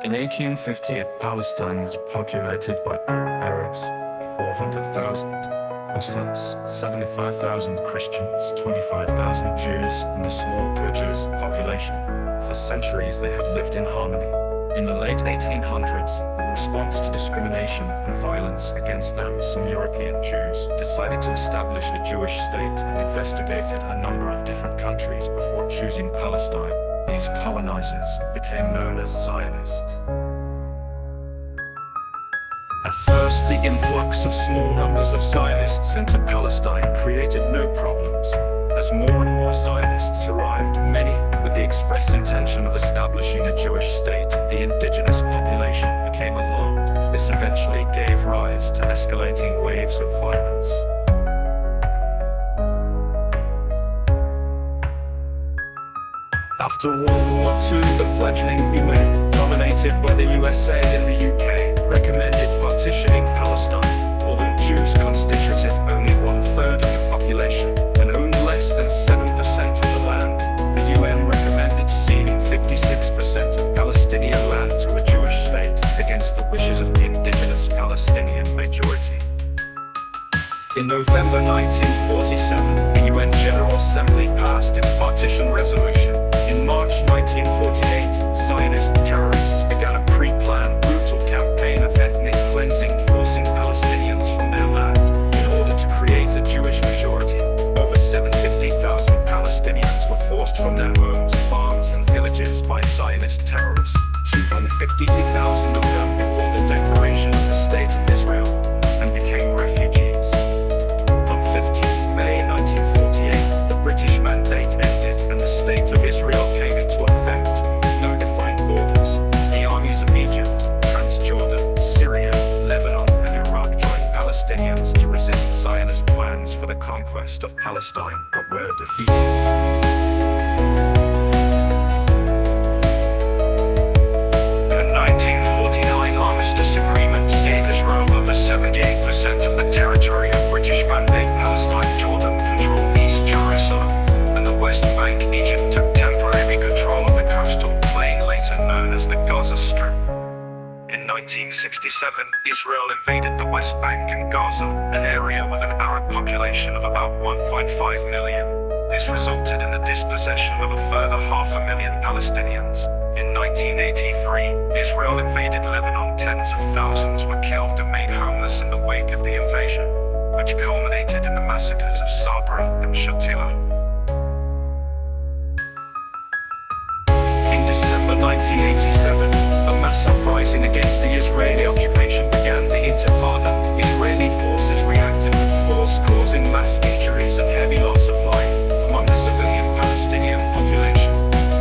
In 1850, Palestine was populated by Arabs, 400,000 Muslims, 75,000 Christians, 25,000 Jews, and a small Druze population. For centuries, they had lived in harmony. In the late 1800s, in response to discrimination and violence against them, some European Jews decided to establish a Jewish state and investigated a number of different countries before choosing Palestine. These colonizers became known as Zionists. At first, the influx of small numbers of Zionists into Palestine created no problems. As more and more Zionists arrived, many with the express intention of establishing a Jewish state, the indigenous population became alarmed. This eventually gave rise to escalating waves of violence. After World War II, the fledgling UN, dominated by the USA and the UK, recommended partitioning Palestine. Although Jews constituted only 1/3 of the population and owned less than 7% of the land, the UN recommended ceding 56% of Palestinian land to a Jewish state against the wishes of the indigenous Palestinian majority. In November 1947, the UN General Assembly passed its partition resolution. In March 1948, Zionist terrorists began a pre-planned, brutal campaign of ethnic cleansing, forcing Palestinians from their land in order to create a Jewish majority. Over 750,000 Palestinians were forced from their homes, farms, and villages by Zionist terrorists. 250,000 of them before the declaration of the State of Israel and became refugees. On 15th May 1948, the British Mandate ended and the State of Israel came into effect. No defined borders. The armies of Egypt, Transjordan, Syria, Lebanon, and Iraq joined Palestinians to resist Zionist plans for the conquest of Palestine, but were defeated. The 1949 Armistice Agreement gave Israel over 78% of the territory of British Mandate Palestine. Jordan controlled East Jerusalem, and the West Bank. Egypt took temporary control of the coastal plain, later known as the Gaza Strip. In 1967, Israel invaded the West Bank and Gaza, an area with an Arab population of about 1.5 million. This resulted in the dispossession of a further 500,000 Palestinians. In 1983, Israel invaded Lebanon. Tens of thousands were killed and made homeless in the wake of the invasion, which culminated in the massacres of Sabra and Shatila. In December 1987, a mass uprising against the Israeli occupation began. The Intifada. Israeli forces reacted with force, causing mass injuries and heavy loss of life among the civilian Palestinian population.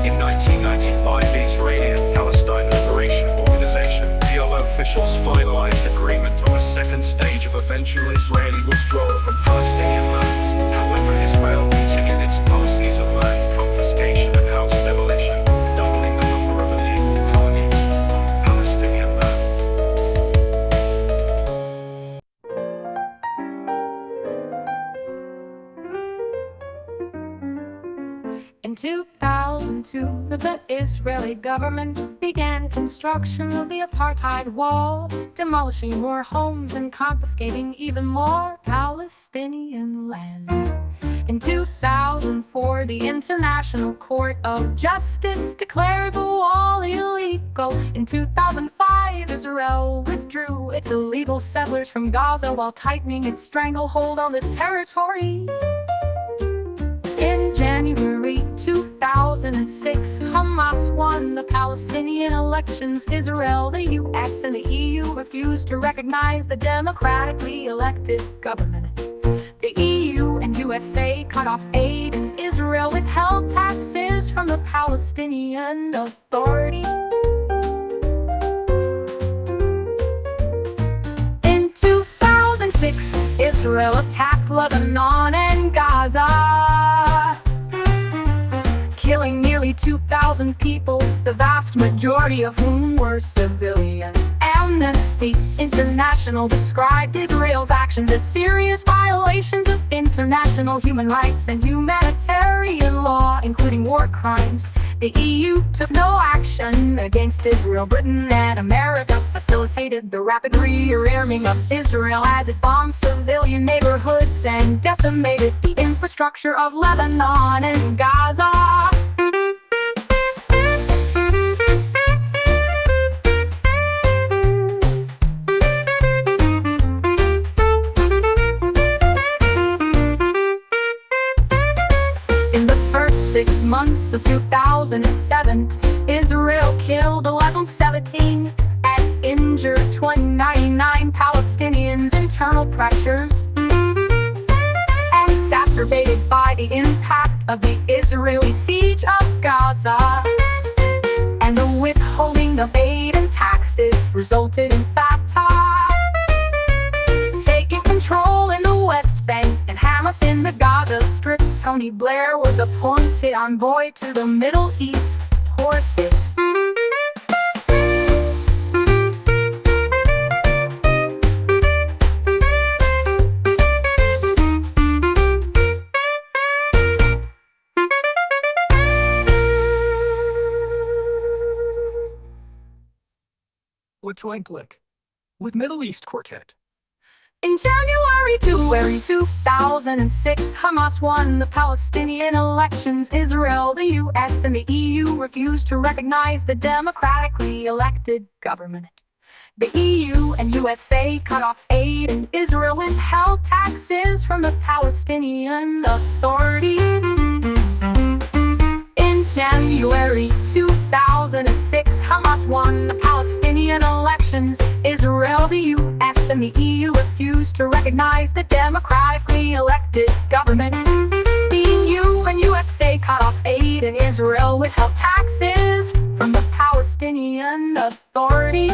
In 1995, the Israeli and Palestine Liberation Organization (PLO) officials finalized agreement on a second stage of eventual Israeli withdrawal from Palestinian lands. However, Israel continued its policies of land confiscation and house demolition, doubling the number of illegal colonies on Palestinian land. In 2002, the Israeli government began construction of the apartheid wall, demolishing more homes and confiscating even more Palestinian land. In 2004, the International Court of Justice declared the wall illegal. In 2005, Israel withdrew its illegal settlers from Gaza while tightening its stranglehold on the territory. In January 2006, Hamas won the Palestinian elections. Israel, the US, and the EU refused to recognize the democratically elected government. The EU and USA cut off aid, and Israel withheld taxes from the Palestinian Authority. In 2006, Israel attacked Lebanon and Gaza, killing nearly 2,000 people, the vast majority of whom were civilians. And Amnesty International described Israel's actions as serious violations of international human rights and humanitarian law, including war crimes. The EU took no action against Israel. Britain and America facilitated the rapid rearming of Israel as it bombed civilian neighborhoods and decimated the infrastructure of Lebanon and Gaza. In the first 6 months of 2007, Israel killed 1117 and injured 299 Palestinians. Internal pressures, exacerbated by the impact of the Israeli siege of Gaza and the withholding of aid and taxes, resulted in Fatah taking control in the West Bank and Hamas in the Gaza Strip. Tony Blair was appointed envoy to the Middle East for this. With Twinklick, with Middle East Quartet. In January 2006, Hamas won the Palestinian elections. Israel, the US, and the EU refused to recognize the democratically elected government. The EU and USA cut off aid, and Israel withheld taxes from the Palestinian Authority. In January 2006, Hamas won the Palestinian elections. Israel, the US, and the EU refused to recognize the democratically elected government. The EU and USA cut off aid, and Israel withheld taxes from the Palestinian Authority.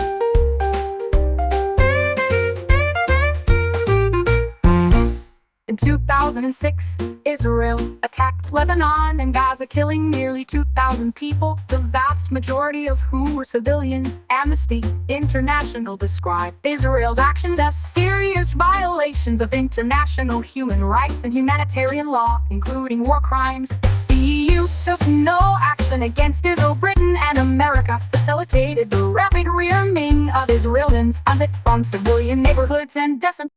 In 2006, Israel attacked Lebanon and Gaza, killing nearly 2,000 people, the vast majority of whom were civilians. Amnesty International described Israel's actions as serious violations of international human rights and humanitarian law, including war crimes. The EU took no action against Israel. Britain and America facilitated the rapid rearming of Israelis as it bombed civilian neighborhoods and decimated